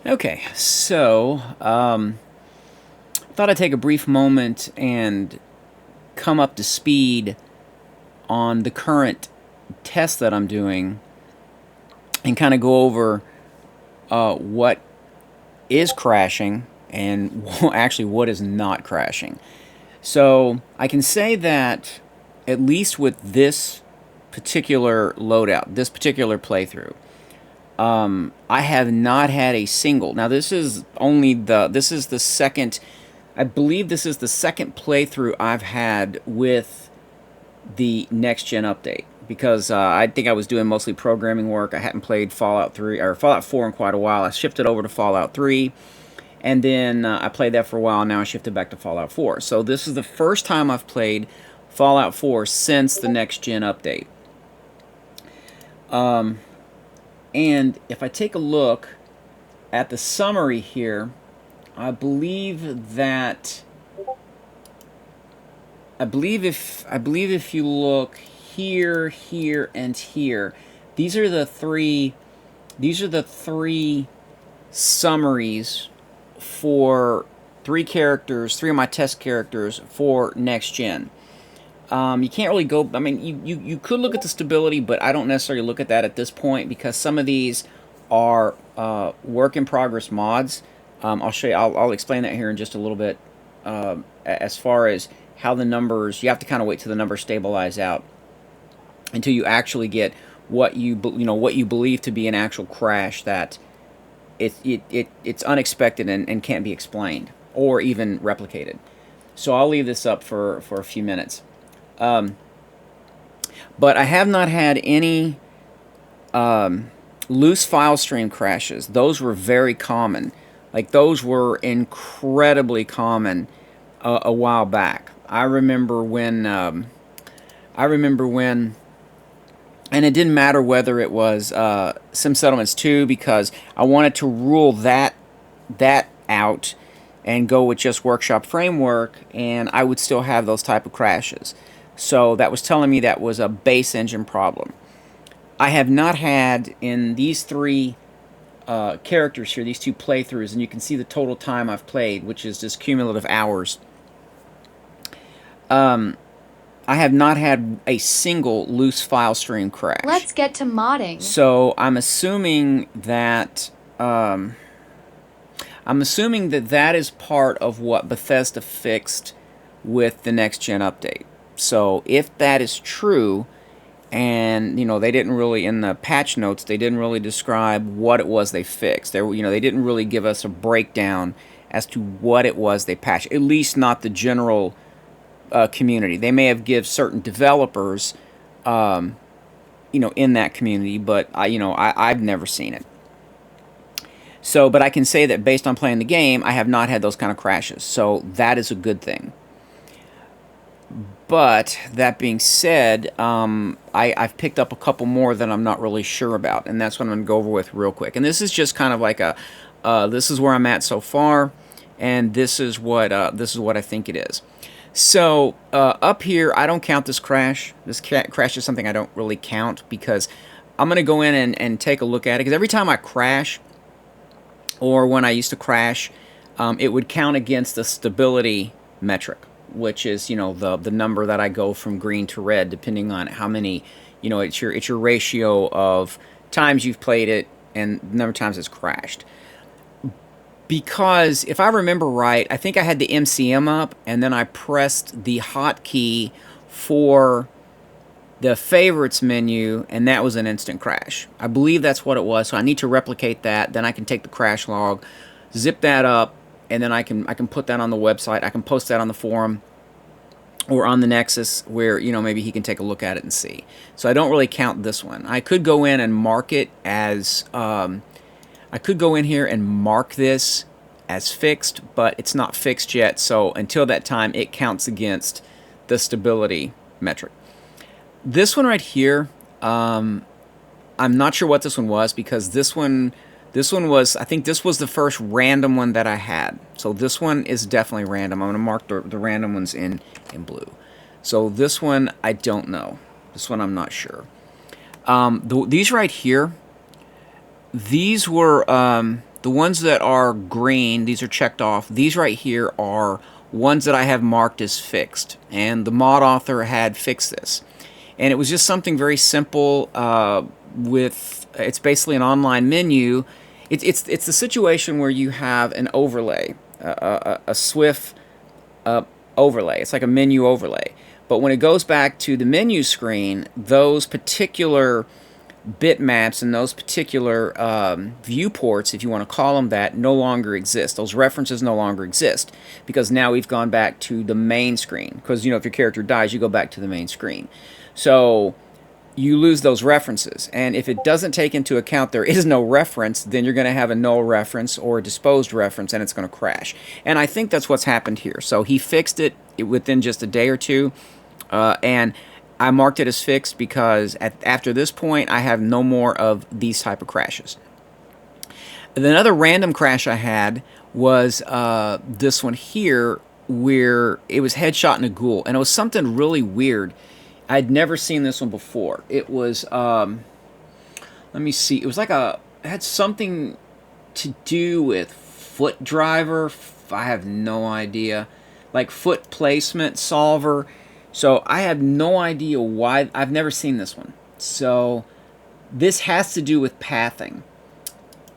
Okay, so thought I'd take a brief moment and come up to speed on the current test that I'm doing and kind of go over what is crashing and actually what is not crashing. So I can say that at least with this particular loadout, this particular playthrough, I have not had a single. Now this is the second. I believe this is the second playthrough I've had with the next gen update because I think I was doing mostly programming work. I hadn't played Fallout 3 or Fallout 4 in quite a while. I shifted over to Fallout 3, and then I played that for a while. Now I shifted back to Fallout 4. So this is the first time I've played Fallout 4 since the next gen update. And if I take a look at the summary here, I believe that if you look here, here, and here, these are the three summaries for three of my test characters for next gen. You can't really go. I mean, you could look at the stability, but I don't necessarily look at that at this point because some of these are work in progress mods. I'll show you. I'll explain that here in just a little bit. As far as how the numbers, you have to kind of wait till the numbers stabilize out until you actually get what you believe to be an actual crash that it's unexpected and can't be explained or even replicated. So I'll leave this up for a few minutes. But I have not had any loose file stream crashes. Those were very common. Like, those were incredibly common a while back. I remember when, and it didn't matter whether it was Sim Settlements 2, because I wanted to rule that out and go with just Workshop Framework, and I would still have those type of crashes. So that was telling me that was a base engine problem. I have not had in these three characters here, these two playthroughs, and you can see the total time I've played, which is just cumulative hours. I have not had a single loose file stream crash. Let's get to modding. So I'm assuming that that is part of what Bethesda fixed with the next gen update. So if that is true, and they didn't really, in the patch notes, they didn't really describe what it was they fixed. They didn't really give us a breakdown as to what it was they patched. At least not the general community. They may have give certain developers, in that community, but I've never seen it. So, but I can say that based on playing the game, I have not had those kind of crashes. So that is a good thing. But that being said, I've picked up a couple more that I'm not really sure about, and that's what I'm going to go over with real quick. And this is just kind of like this is where I'm at so far, and this is what I think it is. So up here, I don't count this crash. This crash is something I don't really count because I'm going to go in and take a look at it. Because every time I crash, or when I used to crash, it would count against the stability metric, which is the number that I go from green to red, depending on how many, it's your ratio of times you've played it and the number of times it's crashed. Because if I remember right, I think I had the MCM up, and then I pressed the hotkey for the favorites menu, and that was an instant crash. I believe that's what it was, so I need to replicate that. Then I can take the crash log, zip that up, and then I can put that on the website. I can post that on the forum or on the Nexus where, maybe he can take a look at it and see. So I don't really count this one. I could go in and mark it as... I could go in here and mark this as fixed, but it's not fixed yet, so until that time, it counts against the stability metric. This one right here, I'm not sure what this one was, because this one was, I think this was the first random one that I had. So this one is definitely random. I'm going to mark the random ones in blue. So this one, I don't know. This one, I'm not sure. These right here, these were The ones that are green, these are checked off. These right here are ones that I have marked as fixed, and the mod author had fixed this. And it was just something very simple with, it's basically an online menu. It's the situation where you have an overlay, a Swift overlay. It's like a menu overlay. But when it goes back to the menu screen, those particular bitmaps and those particular viewports, if you want to call them that, no longer exist. Those references no longer exist because now we've gone back to the main screen. Because, you know, if your character dies, you go back to the main screen. So you lose those references. And if it doesn't take into account there is no reference, then you're going to have a null reference or a disposed reference, and it's going to crash. And I think that's what's happened here. So he fixed it within just a day or two. And I marked it as fixed because after this point, I have no more of these type of crashes. Another random crash I had was this one here, where it was headshot in a ghoul. And it was something really weird. I'd never seen this one before. It was, let me see, it was like it had something to do with foot driver. I have no idea. Like foot placement solver. So I have no idea why. I've never seen this one. So this has to do with pathing,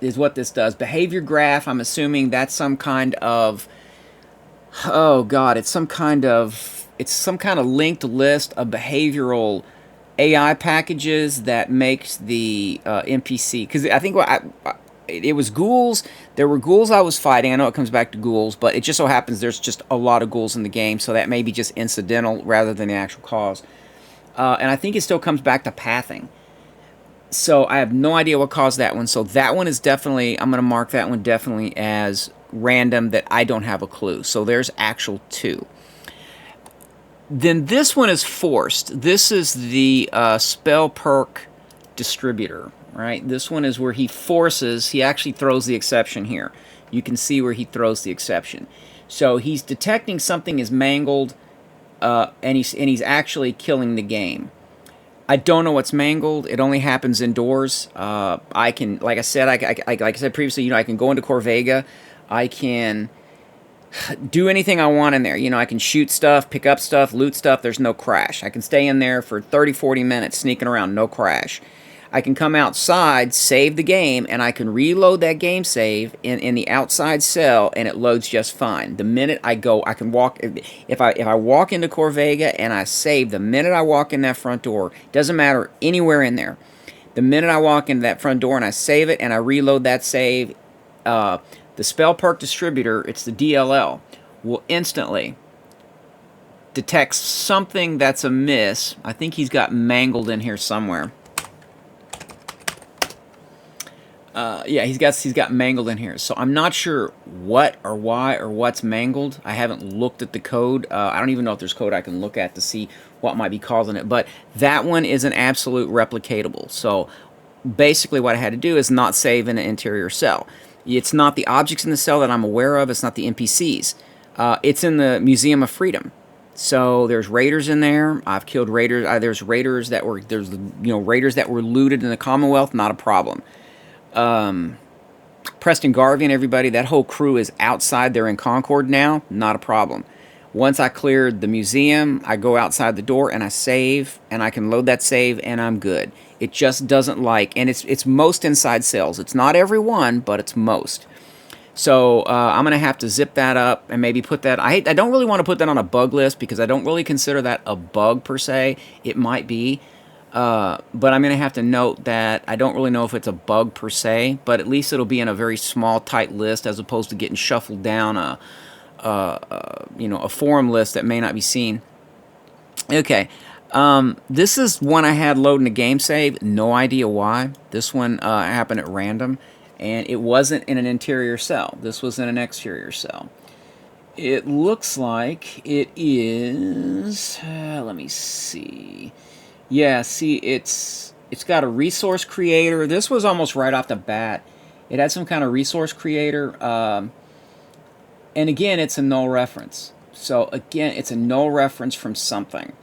is what this does. Behavior graph, I'm assuming that's some kind of, oh God, it's some kind of linked list of behavioral AI packages that makes the NPC. Because I think it was ghouls. There were ghouls I was fighting. I know it comes back to ghouls, but it just so happens there's just a lot of ghouls in the game, so that may be just incidental rather than the actual cause. And I think it still comes back to pathing. So I have no idea what caused that one. So that one is definitely, I'm going to mark that one definitely as random, that I don't have a clue. So there's actual 2. Then this one is forced. This is the spell perk distributor, right? This one is where he forces, he actually throws the exception here. You can see where he throws the exception. So he's detecting something is mangled, and he's actually killing the game. I don't know what's mangled. It only happens indoors. I can, like I said, like I said previously, you know, I can go into Corvega. I can do anything I want in there. You know, I can shoot stuff, pick up stuff, loot stuff. There's no crash. I can stay in there for 30, 40 minutes sneaking around, no crash. I can come outside, save the game, and I can reload that game save in the outside cell, and it loads just fine. The minute I go, I can walk. If I walk into Corvega and I save, the minute I walk in that front door, doesn't matter anywhere in there. The minute I walk into that front door and I save it and I reload that save, the spell perk distributor, it's the DLL, will instantly detect something that's amiss. I think he's got mangled in here somewhere. Yeah, he's got mangled in here. So I'm not sure what or why or what's mangled. I haven't looked at the code. I don't even know if there's code I can look at to see what might be causing it. But that one is an absolute replicatable. So basically what I had to do is not save in an interior cell. It's not the objects in the cell that I'm aware of. It's not the NPCs. It's in the Museum of Freedom. So there's raiders in there. I've killed raiders. There's raiders that were raiders that were looted in the Commonwealth. Not a problem. Preston Garvey and everybody, that whole crew is outside. They're in Concord now. Not a problem. Once I cleared the museum, I go outside the door and I save, and I can load that save, and I'm good. It just doesn't like, and it's most inside cells. It's not every one, but it's most. So I'm going to have to zip that up and maybe put that, I don't really want to put that on a bug list because I don't really consider that a bug per se. It might be, but I'm going to have to note that I don't really know if it's a bug per se, but at least it'll be in a very small, tight list as opposed to getting shuffled down a forum list that may not be seen. Okay, this is one I had loading a game save. No idea why. This one happened at random, and it wasn't in an interior cell. This was in an exterior cell. It looks like it is. Let me see. Yeah, see, it's got a resource creator. This was almost right off the bat. It had some kind of resource creator. And again, it's a null reference. So again, it's a null reference from something.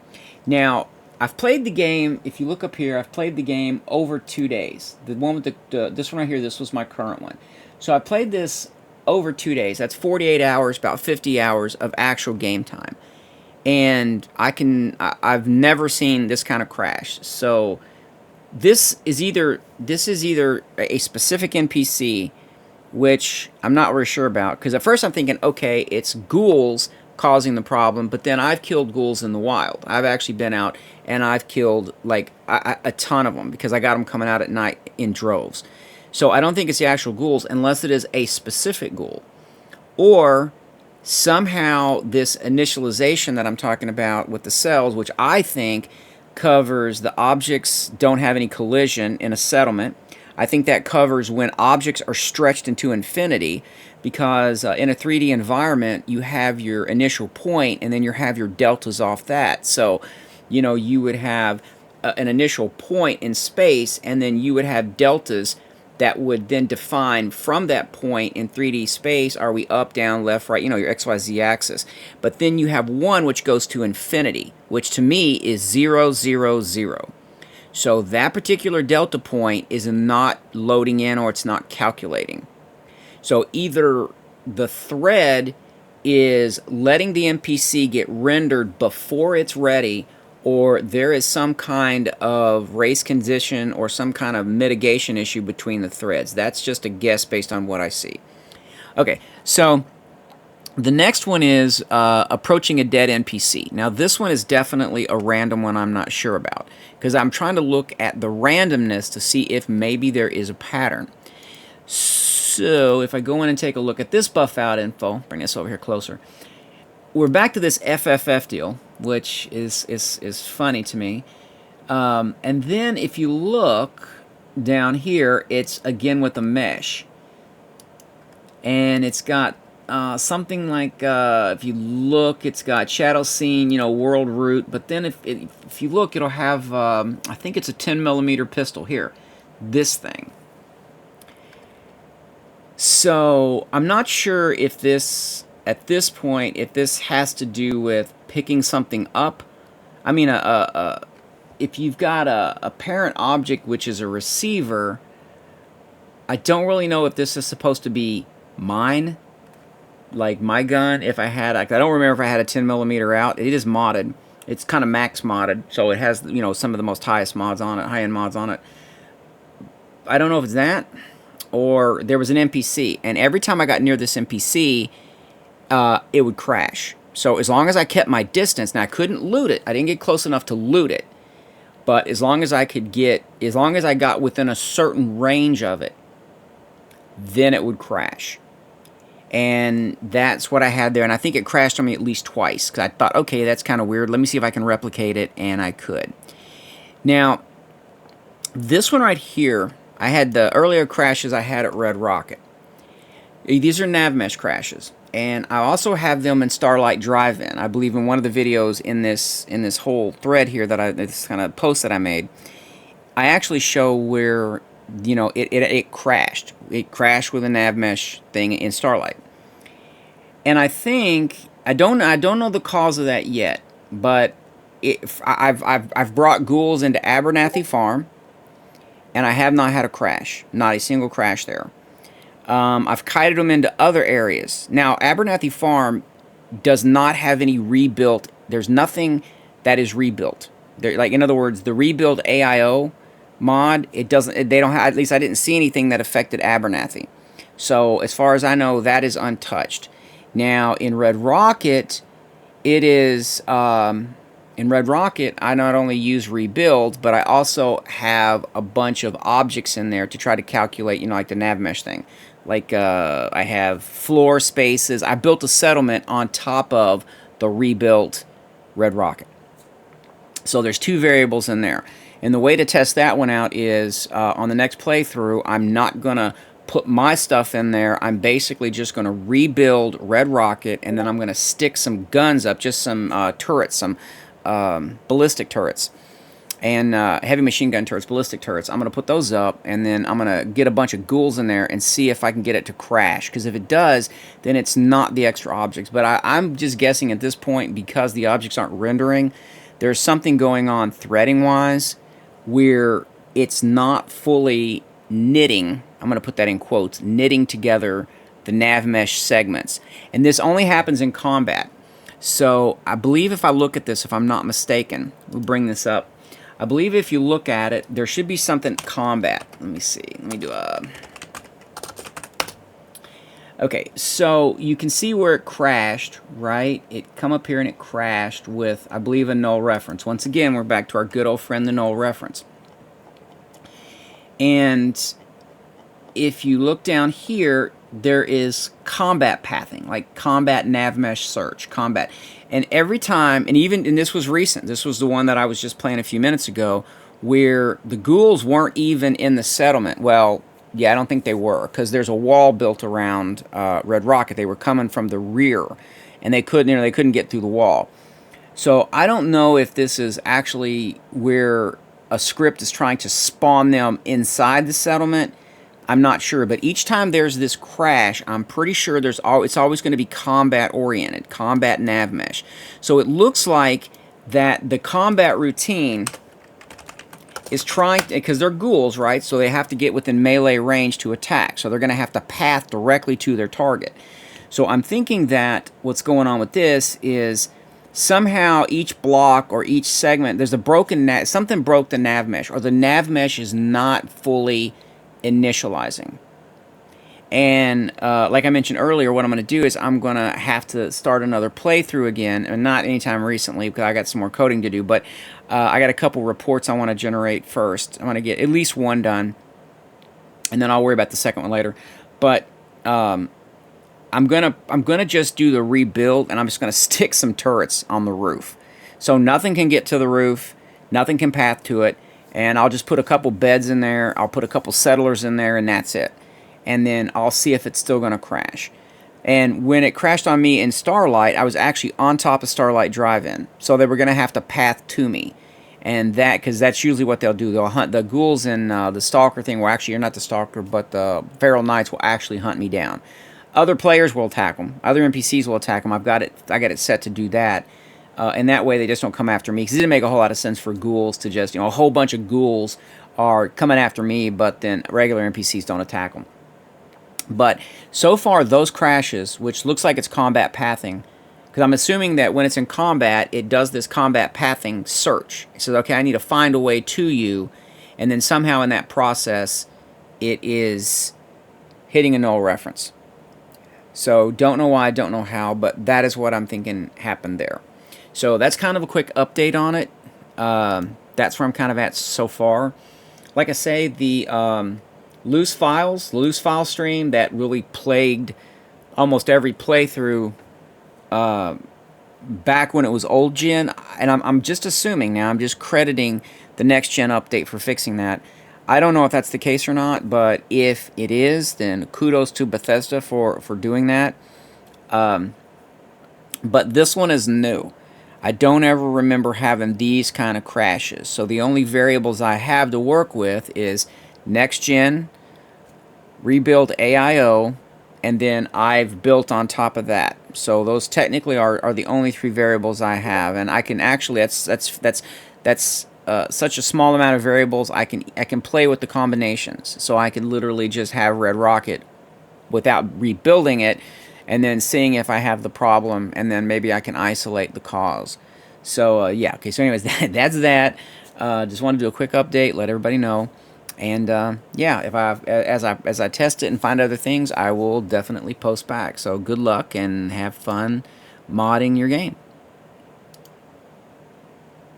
Now, I've played the game. If you look up here, I've played the game over 2 days. The one with this one right here, this was my current one. So I played this over 2 days. That's 48 hours, about 50 hours of actual game time. And I've never seen this kind of crash. So this is either a specific NPC, which I'm not really sure about, because at first I'm thinking, okay, it's ghouls causing the problem, but then I've killed ghouls in the wild. I've actually been out and I've killed like a ton of them because I got them coming out at night in droves. So I don't think it's the actual ghouls unless it is a specific ghoul. Or somehow this initialization that I'm talking about with the cells, which I think covers the objects don't have any collision in a settlement. I think that covers when objects are stretched into infinity, because in a 3D environment you have your initial point and then you have your deltas off that. So you would have an initial point in space, and then you would have deltas that would then define from that point in 3D space, are we up, down, left, right, your XYZ axis. But then you have one which goes to infinity, which to me is 0, 0, 0. So that particular delta point is not loading in, or it's not calculating. So either the thread is letting the NPC get rendered before it's ready, or there is some kind of race condition or some kind of mitigation issue between the threads. That's just a guess based on what I see. Okay, so the next one is approaching a dead NPC. Now this one is definitely a random one I'm not sure about, because I'm trying to look at the randomness to see if maybe there is a pattern. So if I go in and take a look at this buff out info, bring this over here closer, we're back to this FFF deal, which is funny to me. And then if you look down here, it's again with the mesh. And it's got something like, if you look, it's got shadow scene, world root. But then if you look, it'll have, I think it's a 10mm pistol here. This thing. So I'm not sure if this, at this point, if this has to do with picking something up. I mean, if you've got a parent object which is a receiver, I don't really know if this is supposed to be mine, like my gun. If I had, I don't remember if I had a 10mm out. It is modded. It's kind of max modded, so it has some of the most highest mods on it, high-end mods on it. I don't know if it's that, or there was an NPC, and every time I got near this NPC, it would crash. So as long as I kept my distance, now I couldn't loot it. I didn't get close enough to loot it, but as long as I got within a certain range of it, then it would crash. And that's what I had there, and I think it crashed on me at least twice, because I thought, okay, that's kind of weird. Let me see if I can replicate it, and I could. Now, this one right here, I had the earlier crashes I had at Red Rocket. These are NavMesh crashes, and I also have them in Starlight Drive-In. I believe in one of the videos in this whole thread here this kind of post that I made, I actually show where it crashed. It crashed with a NavMesh thing in Starlight, and I think I don't know the cause of that yet, but I've brought ghouls into Abernathy Farm, and I have not had a crash, not a single crash there. I've kited them into other areas. Now, Abernathy Farm does not have any rebuilt. There's nothing that is rebuilt. Like, in other words, the rebuild AIO mod, it doesn't. They don't have. At least I didn't see anything that affected Abernathy. So as far as I know, that is untouched. Now in Red Rocket, it is. In Red Rocket, I not only use rebuild, but I also have a bunch of objects in there to try to calculate, like the NavMesh thing. Like I have floor spaces. I built a settlement on top of the rebuilt Red Rocket. So there's two variables in there. And the way to test that one out is on the next playthrough, I'm not going to put my stuff in there. I'm basically just going to rebuild Red Rocket, and then I'm going to stick some guns up, just some turrets, some ballistic turrets, and heavy machine gun turrets, ballistic turrets. I'm going to put those up, and then I'm going to get a bunch of ghouls in there and see if I can get it to crash. Because if it does, then it's not the extra objects. But I'm just guessing at this point, because the objects aren't rendering, there's something going on threading wise where it's not fully knitting, I'm going to put that in quotes, knitting together the NavMesh segments. And this only happens in combat. So I believe if I look at this, if I'm not mistaken, we'll bring this up. I believe if you look at it, there should be something combat. Let me see. Let me do a... Okay, so you can see where it crashed, right? It come up here and it crashed with, I believe, a null reference. Once again, we're back to our good old friend, the null reference. And if you look down here, there is combat pathing, like CombatNavMesh search, combat. And every time, and this was recent, this was the one that I was just playing a few minutes ago, where the ghouls weren't even in the settlement. Well, yeah, I don't think they were, because there's a wall built around Red Rocket. They were coming from the rear, and they couldn't get through the wall. So I don't know if this is actually where a script is trying to spawn them inside the settlement. I'm not sure, but each time there's this crash, I'm pretty sure it's always going to be combat-oriented, CombatNavMesh. So it looks like that the combat routine is trying to, because they're ghouls, right? So they have to get within melee range to attack. So they're going to have to path directly to their target. So I'm thinking that what's going on with this is somehow each block or each segment, there's a broken, something broke the NavMesh, or the NavMesh is not fully initializing. And like I mentioned earlier, what I'm going to do is I'm going to have to start another playthrough again, and not anytime recently because I got some more coding to do, but I got a couple reports I want to generate first. I want to get at least one done, and then I'll worry about the second one later. But I'm gonna just do the rebuild, and I'm just gonna stick some turrets on the roof, so nothing can get to the roof, nothing can path to it. And I'll just put a couple beds in there, I'll put a couple settlers in there, and that's it. And then I'll see if it's still going to crash. And when it crashed on me in Starlight, I was actually on top of Starlight Drive-In. So they were going to have to path to me. And that, because that's usually what they'll do. They'll hunt the ghouls in the Stalker thing. Well, actually, you're not the Stalker, but the Feral Knights will actually hunt me down. Other players will attack them. Other NPCs will attack them. I got it set to do that. And that way they just don't come after me. Because it didn't make a whole lot of sense for ghouls to just, a whole bunch of ghouls are coming after me, but then regular NPCs don't attack them. But so far, those crashes, which looks like it's combat pathing, because I'm assuming that when it's in combat, it does this combat pathing search. It says, okay, I need to find a way to you, and then somehow in that process, it is hitting a null reference. So don't know why, don't know how, but that is what I'm thinking happened there. So that's kind of a quick update on it. That's where I'm kind of at so far. Like I say, the loose file stream that really plagued almost every playthrough back when it was old gen, and I'm just assuming now, I'm just crediting the next gen update for fixing that. I don't know if that's the case or not, but if it is, then kudos to Bethesda for doing that. But this one is new. I don't ever remember having these kind of crashes. So the only variables I have to work with is next gen, rebuild AIO, and then I've built on top of that. So those technically are the only three variables I have, and I can actually that's such a small amount of variables. I can play with the combinations. So I could literally just have Red Rocket without rebuilding it, and then seeing if I have the problem, and then maybe I can isolate the cause. So yeah, okay. So anyways, that's that. Just wanted to do a quick update, let everybody know, and yeah, if as I test it and find other things, I will definitely post back. So good luck and have fun modding your game.